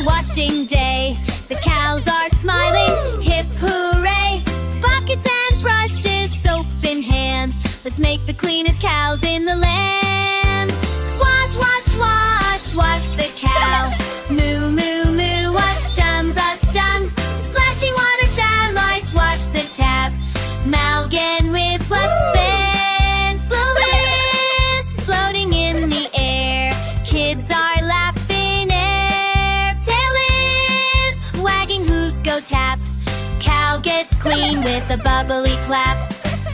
washing day. The cows are smiling, hip hooray! Buckets and brushes, soap in hand. Let's make the cleanest cows in the land. Wash, wash, wash, wash the cow. Moo, moo, moo, wash jums us done. Splashing water shall ice, wash the tap. Malgan whip was spin. Fluids floating in the air. Kids are laughing, air. Tail is wagging, hooves go tap. Cow gets clean with a bubbly clap.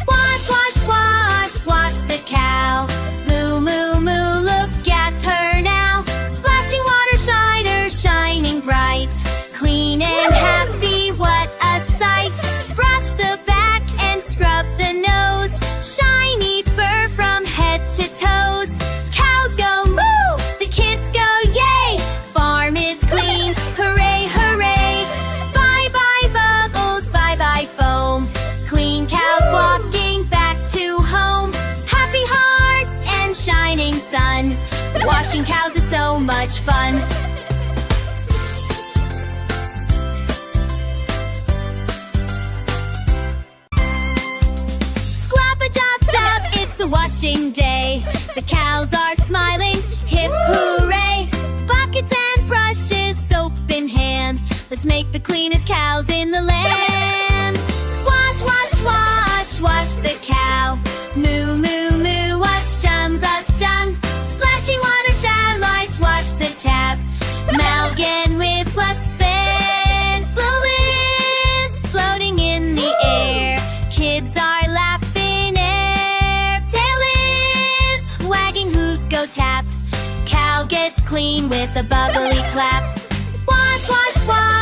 Wash, wash, wash, wash the cow. Moo, moo, moo, look at her now. Splashing water shiner, shining bright. Clean and happy, what a sight. Brush the back and scrub the nose. Shiny fur from head to toes. Cows go moo, the kids go yay. Farm is clean, hooray, hooray. Bye bye bubbles, bye bye foam. Clean cows walking back to home. Happy hearts and shining sun. Washing cows is so much fun. Scrub-a-dub-dub, it's a washing day. The cows are smiling, hip hooray! Buckets and brushes, soap in hand. Let's make the cleanest cows in the land. Wash, wash, wash, wash the cow. Moo, moo, moo, wash jums us done. Splashing water shall ice, wash the tap. Malgan whip was spin. Fluids floating in the air. Kids are laughing, air. Tail is wagging, hooves go tap. Cow gets clean with a bubbly clap. Wash, wash, wash.